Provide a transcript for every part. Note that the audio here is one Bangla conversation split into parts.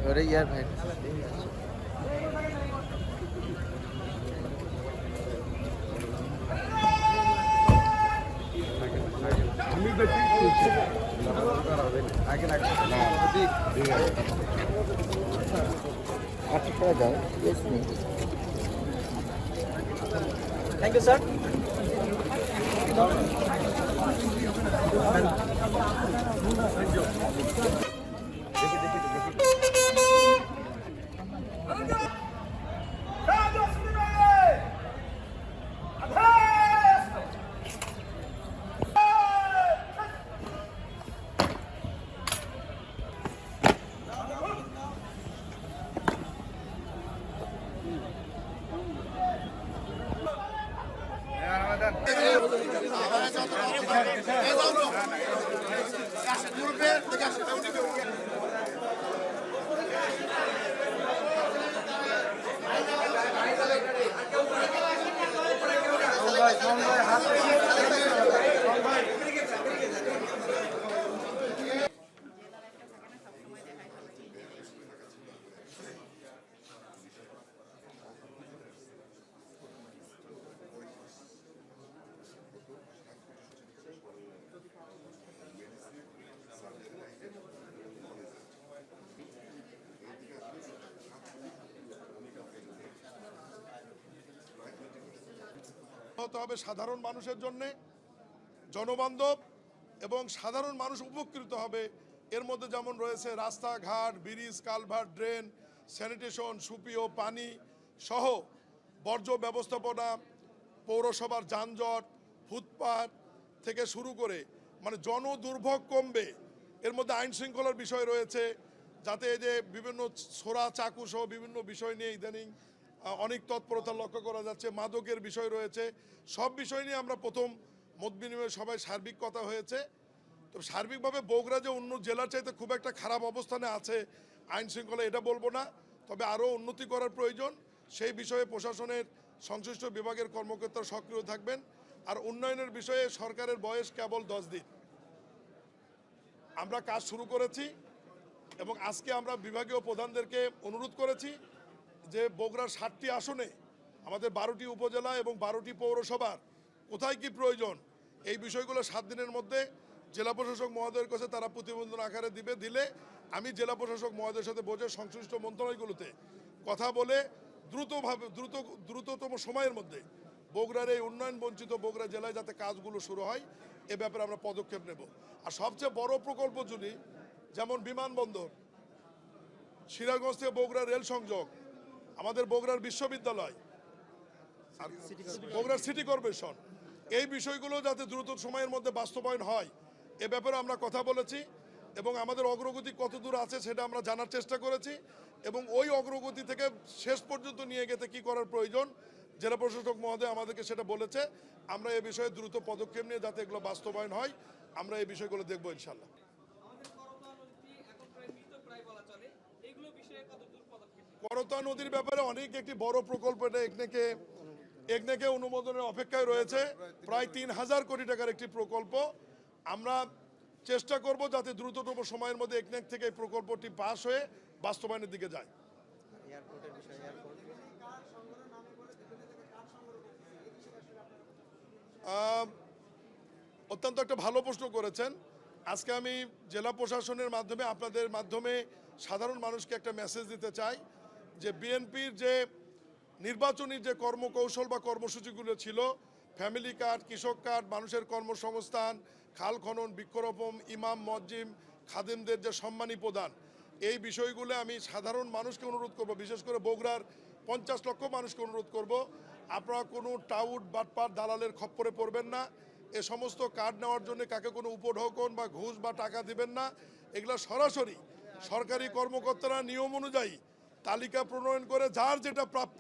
ওরে ইয়ার ভাই থ্যাংক ইউ স্যার। হতে হবে সাধারণ মানুষের জন্য, জনবান্ধব এবং সাধারণ মানুষ উপকৃত হবে। এর মধ্যে যেমন রয়েছে রাস্তাঘাট, ব্রিজ, কালভার্ট, ড্রেন, স্যানিটেশন, সুপেয় পানি সহ বর্জ্য ব্যবস্থাপনা, পৌরসভার যানজট, ফুটপাত থেকে শুরু করে মানে জনদুর্ভোগ কমবে। এর মধ্যে আইন শৃঙ্খলার বিষয় রয়েছে, যাতে এই যে বিভিন্ন ছোরা চাকু সহ বিভিন্ন বিষয় নিয়ে ইদানিং অনেক তৎপরতা লক্ষ্য করা যাচ্ছে, মাদকের বিষয় রয়েছে। সব বিষয় নিয়ে আমরা প্রথম মত বিনিময়ে সবাই সার্বিক কথা হয়েছে। তো সার্বিকভাবে বগুড়া যে অন্য জেলার চাইতে খুব একটা খারাপ অবস্থানে আছে আইন শৃঙ্খলা, এটা বলবো না, তবে আরও উন্নতি করার প্রয়োজন। সেই বিষয়ে প্রশাসনের সংশ্লিষ্ট বিভাগের কর্মকর্তারা সক্রিয় থাকবেন। আর উন্নয়নের বিষয়ে সরকারের বয়স কেবল 10 দিন, আমরা কাজ শুরু করেছি এবং আজকে আমরা বিভাগীয় প্রধানদেরকে অনুরোধ করেছি যে বগুড়ার 60টি আসনে আমাদের 12টি উপজেলা এবং 12টি পৌরসভার কোথায় কি প্রয়োজন এই বিষয়গুলো 7 দিনের মধ্যে জেলা প্রশাসক মহোদয়ের কাছে তারা প্রতিবেদন আকারে দিলে আমি জেলা প্রশাসক মহোদয়ের সাথে বসে সংশ্লিষ্ট মন্ত্রণালয়গুলোতে কথা বলে দ্রুততম সময়ের মধ্যে বগুড়ার এই উন্নয়ন বঞ্চিত বগুড়া জেলায় যাতে কাজগুলো শুরু হয় এ ব্যাপারে আমরা পদক্ষেপ নেব। আর সবচেয়ে বড় প্রকল্প যদি যেমন বিমানবন্দর, সিরাজগঞ্জ থেকে বগুড়া রেল সংযোগ, আমাদের বগুড়ার বিশ্ববিদ্যালয়, বগুড়ার সিটি কর্পোরেশন, এই বিষয়গুলো যাতে দ্রুত সময়ের মধ্যে বাস্তবায়ন হয় এ ব্যাপারে আমরা কথা বলেছি এবং আমাদের অগ্রগতি কত দূর আছে সেটা আমরা জানার চেষ্টা করেছি এবং ওই অগ্রগতি থেকে শেষ পর্যন্ত নিয়ে গেতে কি করার প্রয়োজন জেলা প্রশাসক মহোদয় আমাদেরকে সেটা বলেছে। আমরা এ বিষয়ে দ্রুত পদক্ষেপ নিয়ে যাতে এগুলো বাস্তবায়ন হয় আমরা এই বিষয়গুলো দেখবো ইনশাল্লাহ। করতোয়া নদীর ব্যাপারে অনেক একটি বড় প্রকল্প, এটা একনেকে অনুমোদনের অপেক্ষায় রয়েছে, প্রায় 3000 কোটি টাকার একটি প্রকল্প। আমরা চেষ্টা করব যাতে দ্রুততম সময়ের মধ্যে একনেক থেকে এই প্রকল্পটি পাস হয়ে বাস্তবায়নের দিকে যায়। অত্যন্ত একটা ভালো প্রশ্ন করেছেন। আজকে আমি জেলা প্রশাসনের মাধ্যমে আপনাদের মাধ্যমে সাধারণ মানুষকে একটা মেসেজ দিতে চাই যে বিএনপির যে নির্বাচনী যে কর্মকৌশল বা কর্মসূচিগুলো ছিল, ফ্যামিলি কার্ড, কৃষক কার্ড, মানুষের কর্মসংস্থান, খাল খনন, বৃক্ষরোপণ, ইমাম মসজিদ খাদেমদের যে সম্মানী প্রদান, এই বিষয়গুলো আমি সাধারণ মানুষকে অনুরোধ করব, বিশেষ করে বগুড়ার 50 লক্ষ মানুষকে অনুরোধ করব, আপনারা কোনো টাউট বাটপার দালালের খপ্পরে পড়বেন না। এ সমস্ত কার্ড নেওয়ার জন্য কাকে কোনো উপঢৌকন বা ঘুষ বা টাকা দিবেন না। এগুলো সরাসরি সরকারি কর্মকর্তারা নিয়ম অনুযায়ী তালিকা প্রণয়ন করে যার যেটা প্রাপ্য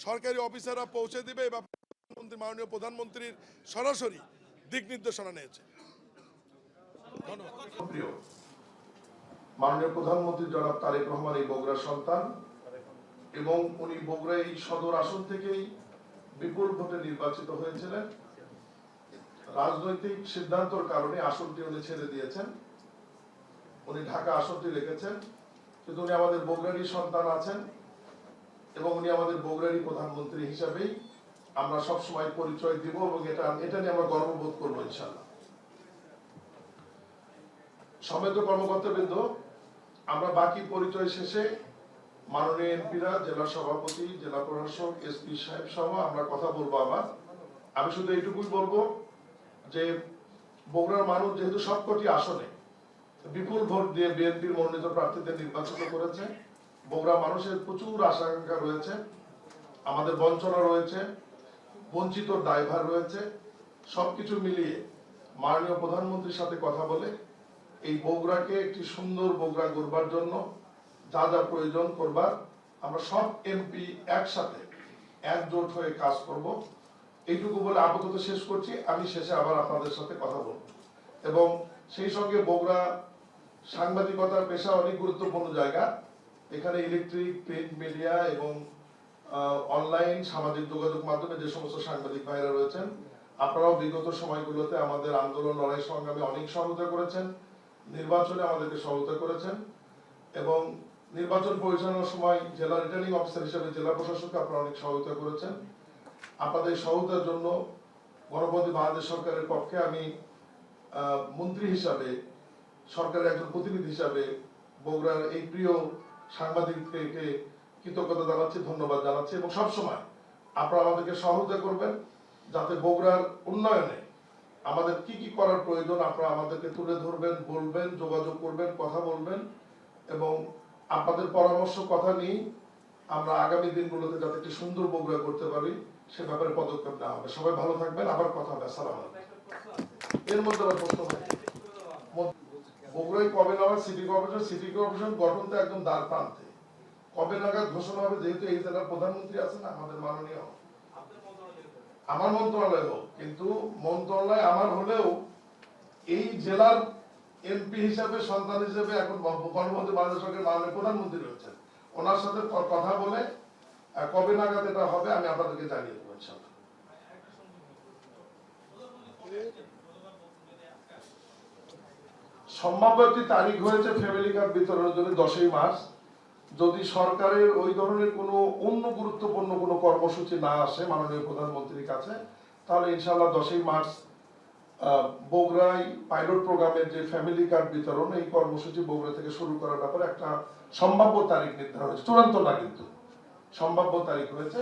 সরকারি অফিসাররা পৌঁছে দিবে। এই ব্যাপারে মাননীয় প্রধানমন্ত্রীর সরাসরি দিক নির্দেশনা নিয়েছে। মাননীয় প্রধানমন্ত্রী জনাব তারেক রহমান এই বগুড়ার সন্তান এবং উনি বগুড়া এই সদর আসন থেকেই বিপুল ভোটে নির্বাচিত হয়েছিলেন। রাজনৈতিক সিদ্ধান্তের কারণে আসনটি উনি ছেড়ে দিয়েছেন, উনি ঢাকা আসনটি রেখেছেন। কিন্তু উনি আমাদের বগুড়ারই সন্তান আছেন এবং উনি আমাদের বগুড়ারই প্রধানমন্ত্রী হিসাবেই আমরা সবসময় পরিচয় দিব এবং এটা নিয়ে আমরা গর্ববোধ করবো ইনশাআল্লাহ। সম্মানিত কর্মকর্তাবৃন্দ, আমরা বাকি পরিচয় শেষে মাননীয় এমপিরা, জেলা সভাপতি, জেলা প্রশাসক, এসপি সাহেব সহ আমরা কথা বলবো। আবার আমি শুধু এইটুকুই বলবো যে বগুড়ার মানুষ যেহেতু সবকটি আসনে বিপুল ভোট দিয়ে বিএনপির মনোনীত প্রার্থীদের নির্বাচিত করেছে, বগুড়া মানুষের প্রচুর আশা আকাঙ্ক্ষা রয়েছে, আমাদের বঞ্চনা রয়েছে, বঞ্চিত দায়ভার রয়েছে, সবকিছু মিলিয়ে মাননীয় প্রধানমন্ত্রীর সাথে কথা বলে এই বগুড়াকে একটি সুন্দর বগুড়া গড়বার জন্য যা যা প্রয়োজন করবার আমরা সব এমপি একসাথে একজোট হয়ে কাজ করব। এইটুকু বলে আপাতত শেষ করছি। আমি শেষে আবার আপনাদের সাথে কথা বলব এবং সেই সঙ্গে বগুড়া সাংবাদিকতার পেশা অনেক গুরুত্বপূর্ণ জায়গা। এখানে ইলেকট্রিক, প্রিন্ট মিডিয়া এবং অনলাইন সামাজিক যোগাযোগ মাধ্যমে যে সমস্ত সাংবাদিক ভাইরা রয়েছেন, আপনারাও বিগত সময়গুলোতে আমাদের আন্দোলন, লড়াই সংগ্রামে অনেক সহযোগিতা করেছেন, নির্বাচনে আমাদেরকে সহযোগিতা করেছেন এবং নির্বাচন পরিচালনার সময় জেলা রিটার্নিং অফিসার হিসেবে জেলা প্রশাসককে আপনারা অনেক সহযোগিতা করেছেন। আপনাদের সহযোগিতার জন্য গণপতি বাংলাদেশ সরকারের পক্ষে আমি মন্ত্রী হিসাবে, সরকারের একজন প্রতিনিধি হিসাবে বগুড়ার এই প্রিয় সাংবাদিককে কৃতজ্ঞতা জানাচ্ছি, ধন্যবাদ জানাচ্ছি এবং সবসময় আপনারা আমাদেরকে সহযোগিতা করবেন যাতে বগুড়ার উন্নয়নে আমাদের কি কি করার প্রয়োজন আপনারা আমাদেরকে তুলে ধরবেন, বলবেন, যোগাযোগ করবেন, কথা বলবেন এবং আপনাদের পরামর্শ কথা নিয়ে আমরা আগামী দিনগুলোতে যাতে একটি সুন্দর বগুড়া করতে পারি সে ব্যাপারে পদক্ষেপ নেওয়া হবে। সবাই ভালো থাকবেন, আবার কথা হবে। আসসালামু আলাইকুম। এর মধ্যে আবার প্রশ্ন বগুড়ায় কবে নাগাদ সিটি কর্পোরেশন গঠন তো একদম দ্বার প্রান্তে, কবে নাগাদ ঘোষণা হবে? যেহেতু এই জেলার প্রধানমন্ত্রী আছেন আমাদের মাননীয়, আমার মন্ত্রণালয় হোক, কিন্তু মন্ত্রণালয় আমার হলেও এই জেলার এমপি হিসাবে, সন্তান হিসেবে এখন গণপতি বাংলাদেশ সরকারের মাননীয় প্রধানমন্ত্রী রয়েছেন, ওনার সাথে কথা বলে কবে নাগাদ এটা হবে আমি আপনাদেরকে জানিয়ে দেবো ইনশাআল্লাহ। সম্ভাব্য একটি তারিখ হয়েছে ফ্যামিলি কার্ড বিতরণের জন্য 10ই মার্চ। যদি সরকারের ওই ধরনের কোনো অন্য গুরুত্বপূর্ণ কোনো কর্মসূচি না আসে মাননীয় প্রধানমন্ত্রীর কাছে, তাহলে ইনশাআল্লাহ 10ই মার্চ বগুড়ায় পাইলট প্রোগ্রামের যে ফ্যামিলি কার্ড বিতরণ, এই কর্মসূচি বগুড়া থেকে শুরু করার ব্যাপারে একটা সম্ভাব্য তারিখ নির্ধারণ হয়েছে। চূড়ান্ত না, কিন্তু সম্ভাব্য তারিখ হয়েছে।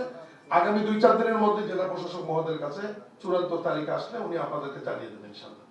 আগামী 2-4 দিনের মধ্যে জেলা প্রশাসক মহোদয়ের কাছে চূড়ান্ত তারিখ আসলে উনি আপনাদেরকে জানিয়ে দেবেন ইনশাআল্লাহ।